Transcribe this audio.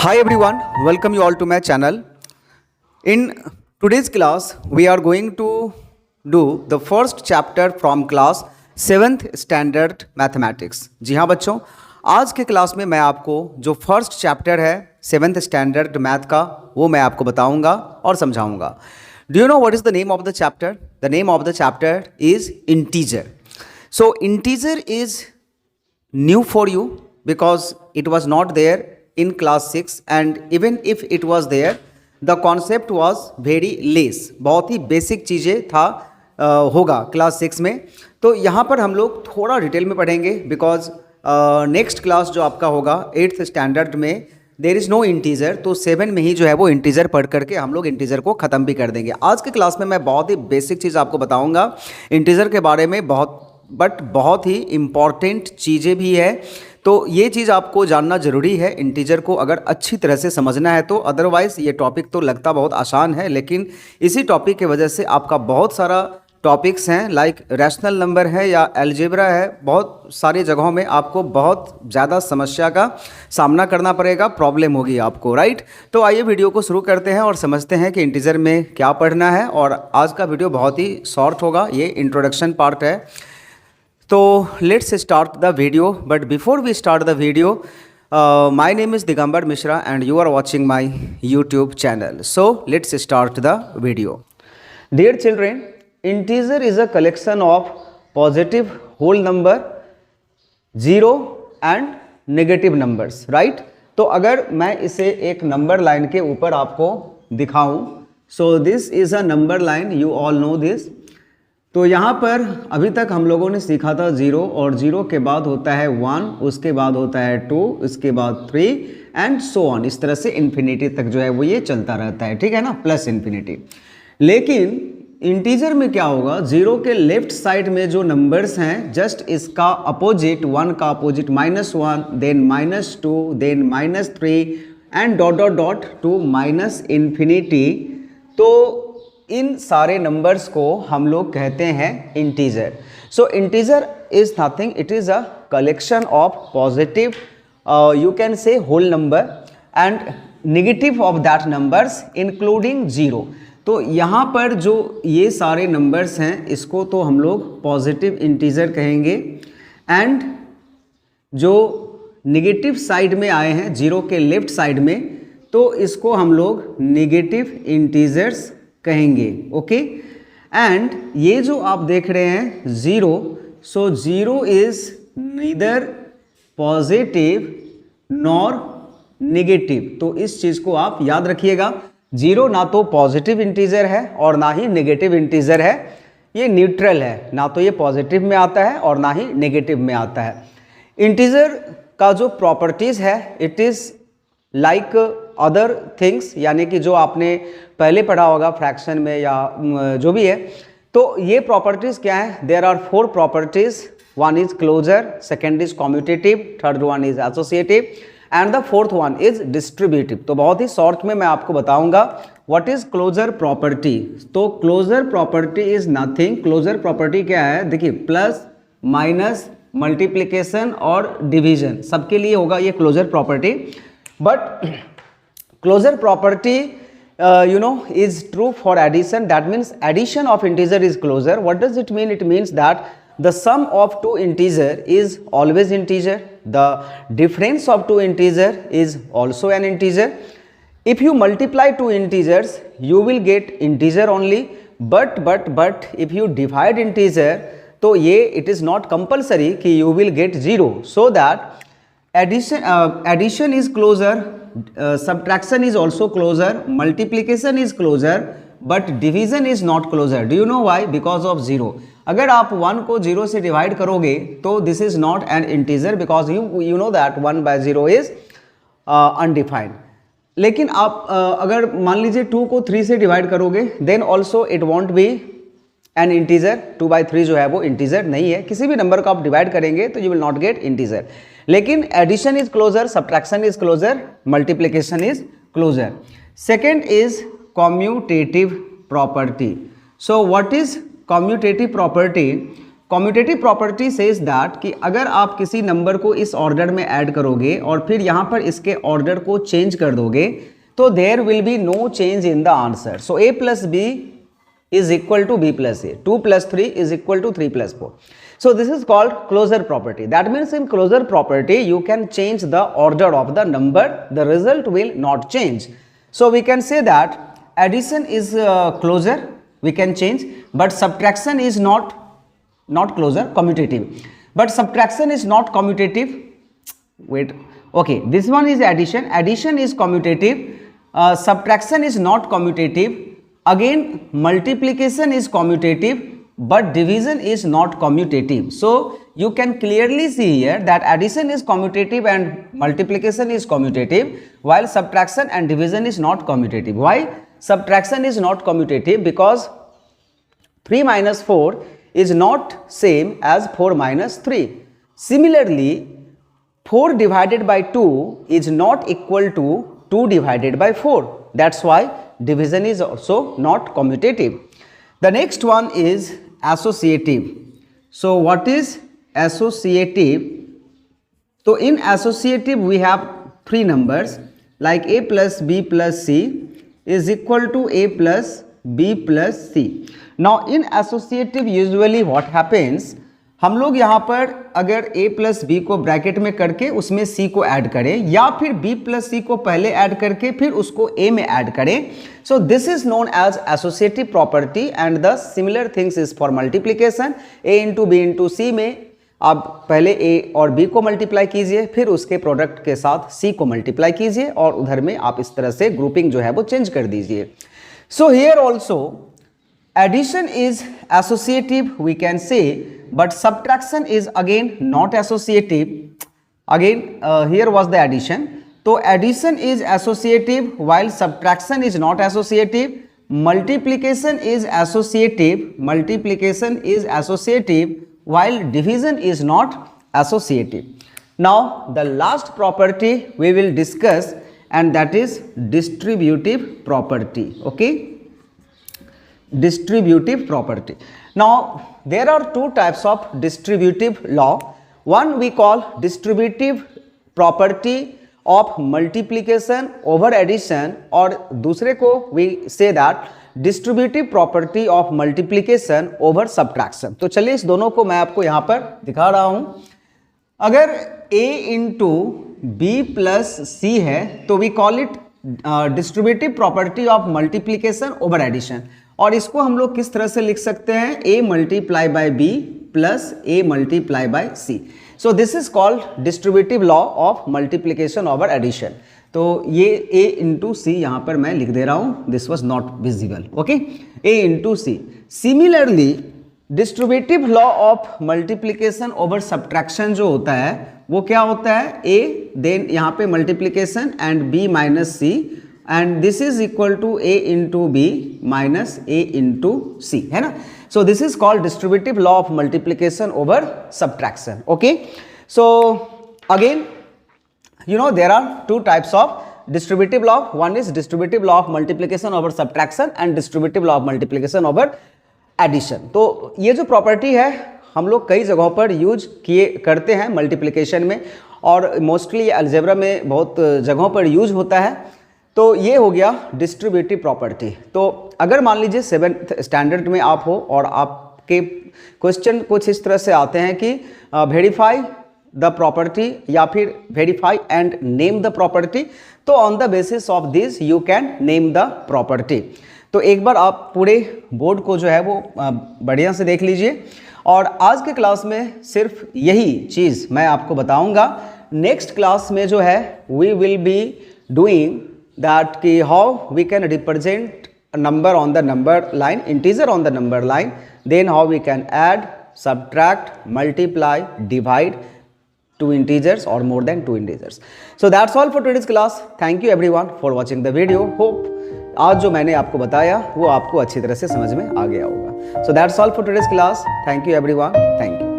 Hi everyone, welcome you all to my channel. In today's class, we are going to do the first chapter from class 7th standard mathematics. जी हाँ बच्चों, आज के class में मैं आपको जो first chapter है 7th स्टैंडर्ड मैथ का वो मैं आपको बताऊंगा और समझाऊंगा. Do you know what is the name of the chapter? The name of the chapter is integer. So integer is new for you because it was not there in class 6 and even if it was there the concept was very less. बहुत ही basic चीज़ें था होगा class 6 में. तो यहाँ पर हम लोग थोड़ा डिटेल में पढ़ेंगे बिकॉज नेक्स्ट क्लास जो आपका होगा 8th स्टैंडर्ड में देर इज़ नो इंटीजर. तो 7 में ही जो है वो इंटीजर पढ़ करके हम लोग इंटीजर को ख़त्म भी कर देंगे. आज के क्लास में मैं बहुत ही बेसिक चीज़ आपको बताऊँगा इंटीजर के बारे में, बहुत ही इम्पॉर्टेंट चीज़ें भी है. तो ये चीज़ आपको जानना ज़रूरी है इंटीजर को अगर अच्छी तरह से समझना है तो. अदरवाइज़ ये टॉपिक तो लगता बहुत आसान है लेकिन इसी टॉपिक की वजह से आपका बहुत सारा टॉपिक्स हैं लाइक रैशनल नंबर है या अलजेब्रा है, बहुत सारी जगहों में आपको बहुत ज़्यादा समस्या का सामना करना पड़ेगा, प्रॉब्लम होगी आपको, राइट. तो आइए वीडियो को शुरू करते हैं और समझते हैं कि इंटीजर में क्या पढ़ना है. और आज का वीडियो बहुत ही शॉर्ट होगा, ये इंट्रोडक्शन पार्ट है. So let's start the video. But before we start the video, my name is Digambar Mishra and you are watching my YouTube channel. So let's start the video. Dear children, integer is a collection of positive whole number, zero and negative numbers, right? तो अगर मैं इसे एक number line के ऊपर आपको दिखाऊं, so this is a number line, you all know this. तो यहाँ पर अभी तक हम लोगों ने सीखा था 0 और 0 के बाद होता है 1, उसके बाद होता है 2, उसके बाद 3 एंड सो ऑन. इस तरह से इन्फिनिटी तक जो है वो ये चलता रहता है, ठीक है ना, प्लस इन्फिनिटी. लेकिन इंटीजर में क्या होगा, 0 के लेफ्ट साइड में जो नंबर्स हैं जस्ट इसका अपोजिट, 1 का opposite -1, then -2, then -3 and dot dot dot to minus infinity. तो इन सारे नंबर्स को हम लोग कहते हैं integer. So integer is nothing, it is a collection of positive, you can say whole number and negative of that numbers including 0. तो यहाँ पर जो ये सारे नंबर्स हैं इसको तो हम लोग पॉजिटिव इंटीजर कहेंगे एंड जो नेगेटिव साइड में आए हैं 0 के लेफ्ट साइड में तो इसको हम लोग नेगेटिव इंटीजर्स कहेंगे, ओके. एंड ये जो आप देख रहे हैं 0, सो 0 is neither positive nor negative. तो इस चीज को आप याद रखिएगा, 0 ना तो पॉजिटिव इंटीजर है और ना ही नेगेटिव इंटीजर है, ये न्यूट्रल है, ना तो ये पॉजिटिव में आता है और ना ही नेगेटिव में आता है. इंटीजर का जो प्रॉपर्टीज है it is like other things, यानी कि जो आपने पहले पढ़ा होगा फ्रैक्शन में या जो भी है. तो ये प्रॉपर्टीज क्या है, there are 4 properties. One is closure, second is commutative, third one is associative and the fourth one is distributive. तो बहुत ही शॉर्ट में मैं आपको बताऊंगा व्हाट इज क्लोजर प्रॉपर्टी. तो closure property is nothing, closure property क्या है, देखिए प्लस माइनस मल्टीप्लीकेशन और डिवीजन सबके लिए होगा ये closure property. But closure property is true for addition. That means addition of integer is closure. What does it mean? It means that the sum of two integer is always integer, the difference of two integer is also an integer. If you multiply two integers you will get integer only, but if you divide integer तो ये it is not compulsory कि you will get 0. So that addition is closure, subtraction is also closure, multiplication is closure, but division is not closure. Do you know why? Because of 0. अगर आप 1 को 0 से divide करोगे तो this is not an integer because you know that 1 by 0 is undefined. लेकिन आप अगर मान लीजिए 2 को 3 से डिवाइड करोगे then also it won't be an integer. 2 by 3 जो है वो इंटीजर नहीं है. किसी भी नंबर को आप डिवाइड करेंगे तो you will not get integer. लेकिन addition is closure, subtraction is closure, multiplication is closure. Second is commutative property. So what is commutative property? Commutative property says that कि अगर आप किसी नंबर को इस ऑर्डर में ऐड करोगे और फिर यहाँ पर इसके ऑर्डर को चेंज कर दोगे तो there will be no change in the answer. So a plus b is equal to b plus a, 2 plus 3 is equal to 3 plus 4. So this is called closure property. That means in closure property you can change the order of the number, the result will not change. So we can say that addition is closure, we can change, but subtraction is not closure, commutative. But subtraction is not commutative. Wait, okay, this one is addition, addition is commutative, subtraction is not commutative, again multiplication is commutative, but division is not commutative. So you can clearly see here that addition is commutative and multiplication is commutative, while subtraction and division is not commutative. Why subtraction is not commutative? Because 3 minus 4 is not same as 4 minus 3. Similarly, 4 divided by 2 is not equal to 2 divided by 4. That's why division is also not commutative. The next one is associative. So what is associative? So in associative we have three numbers like a plus b plus c is equal to a plus b plus c. Now in associative usually what happens, हम लोग यहाँ पर अगर a plus B को bracket में करके उसमें c को ऐड करें या फिर b प्लस सी को पहले ऐड करके फिर उसको a में ऐड करें. So this is known as associative property and the similar things is for multiplication. a into B into C में आप पहले a और b को मल्टीप्लाई कीजिए, फिर उसके प्रोडक्ट के साथ c को मल्टीप्लाई कीजिए और उधर में आप इस तरह से ग्रुपिंग जो है वो चेंज कर दीजिए. So here also addition is associative we can say, but subtraction is again not associative. Again here was the addition. So addition is associative while subtraction is not associative. Multiplication is associative, multiplication is associative while division is not associative. Now the last property we will discuss and that is distributive property. Okay, distributive property. Now there are two types of distributive law. One we call distributive property of multiplication over addition और दूसरे को we say that distributive property of multiplication over subtraction. तो चलिए इस दोनों को मैं आपको यहाँ पर दिखा रहा हूँ. अगर a इंटू बी प्लस सी है तो we call it distributive property of multiplication over addition. और इसको हम लोग किस तरह से लिख सकते हैं, a multiply by b plus a multiply by c. So this is called distributive law of multiplication over addition. तो ये a इंटू सी यहाँ पर मैं लिख दे रहा हूँ, this was not visible. Okay, a into c. Similarly distributive law of multiplication over subtraction जो होता है वो क्या होता है, a देन यहाँ पे multiplication and b minus c and this is equal to a into b minus a into c, है ना. So this is called distributive law of multiplication over subtraction. Okay, so again you know there are two types of distributive law. One is distributive law of multiplication over subtraction and distributive law of multiplication over addition. तो ये जो property है हम लोग कई जगहों पर use करते हैं मल्टीप्लिकेशन में और मोस्टली अलजेब्रा में बहुत जगहों पर यूज होता है. तो ये हो गया डिस्ट्रीब्यूटिव प्रॉपर्टी. तो अगर मान लीजिए 7th स्टैंडर्ड में आप हो और आपके क्वेश्चन कुछ इस तरह से आते हैं कि वेरीफाई द प्रॉपर्टी या फिर verify and name the property, तो on the basis of this you can name the property. तो एक बार आप पूरे बोर्ड को जो है वो बढ़िया से देख लीजिए और आज के क्लास में सिर्फ यही चीज़ मैं आपको बताऊंगा. नेक्स्ट क्लास में जो है we will be doing that कि how we can represent a number on the number line, integer on the number line, then how we can add, subtract, multiply, divide two integers or more than two integers. So that's all for today's class. Thank you everyone for watching the video. Hope आज जो मैंने आपको बताया वो आपको अच्छी तरह से समझ में आ गया होगा. So that's all for today's class. Thank you everyone. Thank you.